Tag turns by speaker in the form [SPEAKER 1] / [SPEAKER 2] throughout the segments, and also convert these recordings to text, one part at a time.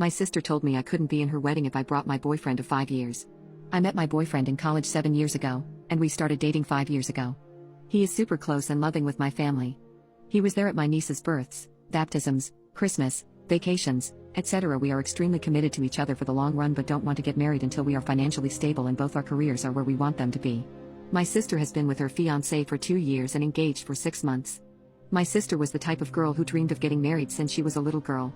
[SPEAKER 1] My sister told me I couldn't be in her wedding if I brought my boyfriend of 5 years. I met my boyfriend in college 7 years ago, and we started dating 5 years ago. He is super close and loving with my family. He was there at my niece's births, baptisms, Christmas, vacations, etc. We are extremely committed to each other for the long run but don't want to get married until we are financially stable and both our careers are where we want them to be. My sister has been with her fiancé for 2 years and engaged for 6 months. My sister was the type of girl who dreamed of getting married since she was a little girl.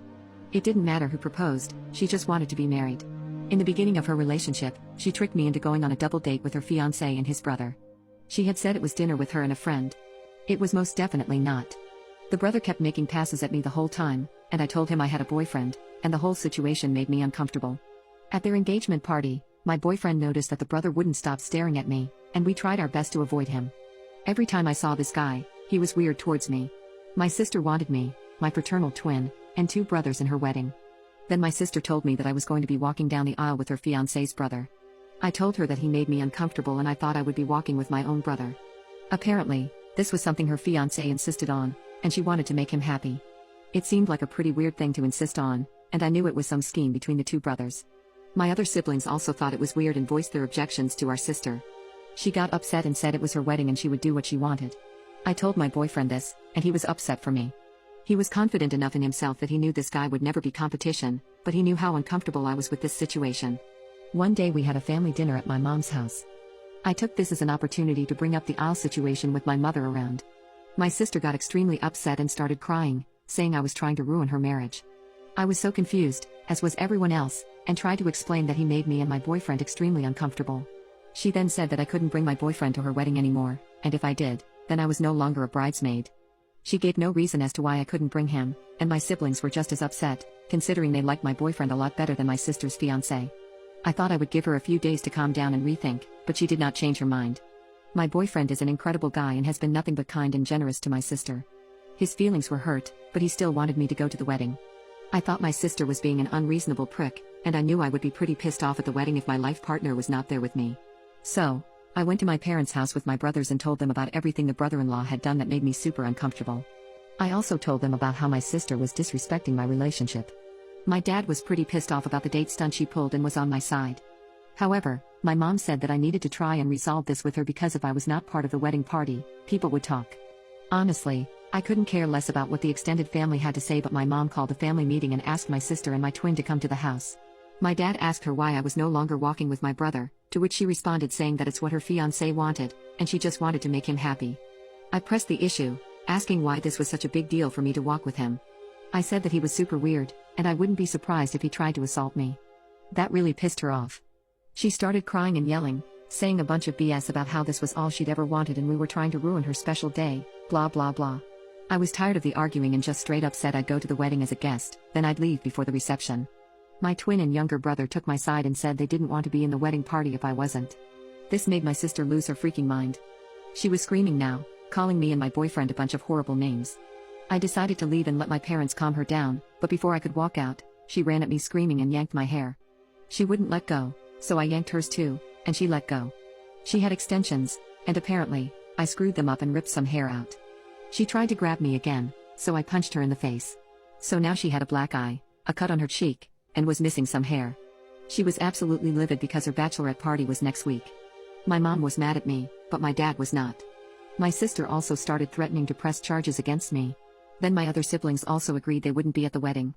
[SPEAKER 1] It didn't matter who proposed, she just wanted to be married. In the beginning of her relationship, she tricked me into going on a double date with her fiancé and his brother. She had said it was dinner with her and a friend. It was most definitely not. The brother kept making passes at me the whole time, and I told him I had a boyfriend, and the whole situation made me uncomfortable. At their engagement party, my boyfriend noticed that the brother wouldn't stop staring at me, and we tried our best to avoid him. Every time I saw this guy, he was weird towards me. My sister wanted me, my fraternal twin, and 2 brothers in her wedding. Then my sister told me that I was going to be walking down the aisle with her fiancé's brother. I told her that he made me uncomfortable and I thought I would be walking with my own brother. Apparently, this was something her fiancé insisted on, and she wanted to make him happy. It seemed like a pretty weird thing to insist on, and I knew it was some scheme between the 2 brothers. My other siblings also thought it was weird and voiced their objections to our sister. She got upset and said it was her wedding and she would do what she wanted. I told my boyfriend this, and he was upset for me. He was confident enough in himself that he knew this guy would never be competition, but he knew how uncomfortable I was with this situation. One day we had a family dinner at my mom's house. I took this as an opportunity to bring up the aisle situation with my mother around. My sister got extremely upset and started crying, saying I was trying to ruin her marriage. I was so confused, as was everyone else, and tried to explain that he made me and my boyfriend extremely uncomfortable. She then said that I couldn't bring my boyfriend to her wedding anymore, and if I did, then I was no longer a bridesmaid. She gave no reason as to why I couldn't bring him, and my siblings were just as upset, considering they liked my boyfriend a lot better than my sister's fiancé. I thought I would give her a few days to calm down and rethink, but she did not change her mind. My boyfriend is an incredible guy and has been nothing but kind and generous to my sister. His feelings were hurt, but he still wanted me to go to the wedding. I thought my sister was being an unreasonable prick, and I knew I would be pretty pissed off at the wedding if my life partner was not there with me. So, I went to my parents' house with my brothers and told them about everything the brother-in-law had done that made me super uncomfortable. I also told them about how my sister was disrespecting my relationship. My dad was pretty pissed off about the date stunt she pulled and was on my side. However, my mom said that I needed to try and resolve this with her because if I was not part of the wedding party, people would talk. Honestly, I couldn't care less about what the extended family had to say, but my mom called a family meeting and asked my sister and my twin to come to the house. My dad asked her why I was no longer walking with my brother, to which she responded saying that it's what her fiancé wanted, and she just wanted to make him happy. I pressed the issue, asking why this was such a big deal for me to walk with him. I said that he was super weird, and I wouldn't be surprised if he tried to assault me. That really pissed her off. She started crying and yelling, saying a bunch of BS about how this was all she'd ever wanted and we were trying to ruin her special day, blah blah blah. I was tired of the arguing and just straight up said I'd go to the wedding as a guest, then I'd leave before the reception. My twin and younger brother took my side and said they didn't want to be in the wedding party if I wasn't. This made my sister lose her freaking mind. She was screaming now, calling me and my boyfriend a bunch of horrible names. I decided to leave and let my parents calm her down, but before I could walk out, she ran at me screaming and yanked my hair. She wouldn't let go, so I yanked hers too, and she let go. She had extensions, and apparently, I screwed them up and ripped some hair out. She tried to grab me again, so I punched her in the face. So now she had a black eye, a cut on her cheek, and was missing some hair. She was absolutely livid because her bachelorette party was next week. My mom was mad at me, but my dad was not. My sister also started threatening to press charges against me. Then my other siblings also agreed they wouldn't be at the wedding.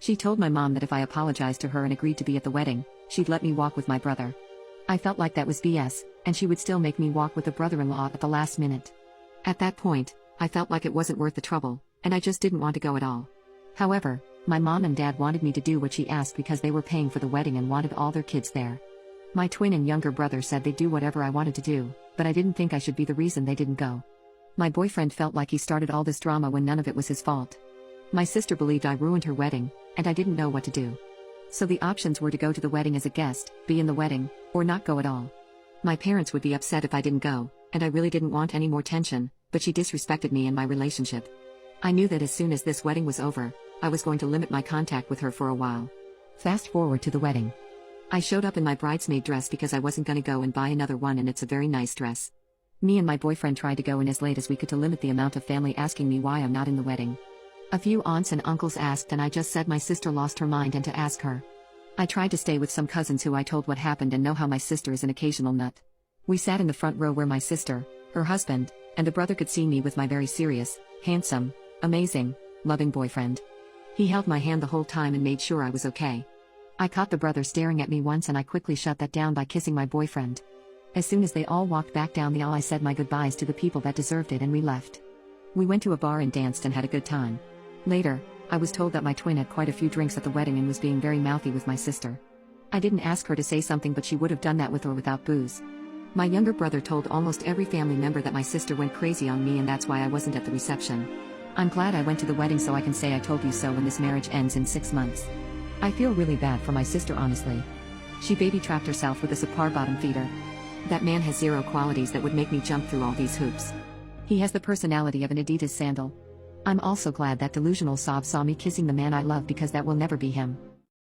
[SPEAKER 1] She told my mom that if I apologized to her and agreed to be at the wedding, she'd let me walk with my brother. I felt like that was BS, and she would still make me walk with the brother-in-law at the last minute. At that point, I felt like it wasn't worth the trouble, and I just didn't want to go at all. However, my mom and dad wanted me to do what she asked because they were paying for the wedding and wanted all their kids there. My twin and younger brother said they'd do whatever I wanted to do, but I didn't think I should be the reason they didn't go. My boyfriend felt like he started all this drama when none of it was his fault. My sister believed I ruined her wedding, and I didn't know what to do. So the options were to go to the wedding as a guest, be in the wedding, or not go at all. My parents would be upset if I didn't go, and I really didn't want any more tension, but she disrespected me and my relationship. I knew that as soon as this wedding was over, I was going to limit my contact with her for a while. Fast forward to the wedding. I showed up in my bridesmaid dress because I wasn't gonna go and buy another one, and it's a very nice dress. Me and my boyfriend tried to go in as late as we could to limit the amount of family asking me why I'm not in the wedding. A few aunts and uncles asked, and I just said my sister lost her mind and to ask her. I tried to stay with some cousins who I told what happened and know how my sister is an occasional nut. We sat in the front row where my sister, her husband, and a brother could see me with my very serious, handsome, amazing, loving boyfriend. He held my hand the whole time and made sure I was okay. I caught the brother staring at me once and I quickly shut that down by kissing my boyfriend. As soon as they all walked back down the aisle, I said my goodbyes to the people that deserved it and we left. We went to a bar and danced and had a good time. Later, I was told that my twin had quite a few drinks at the wedding and was being very mouthy with my sister. I didn't ask her to say something, but she would have done that with or without booze. My younger brother told almost every family member that my sister went crazy on me and that's why I wasn't at the reception. I'm glad I went to the wedding so I can say I told you so when this marriage ends in 6 months. I feel really bad for my sister, honestly. She baby trapped herself with a subpar bottom feeder. That man has zero qualities that would make me jump through all these hoops. He has the personality of an Adidas sandal. I'm also glad that delusional sob saw me kissing the man I love, because that will never be him.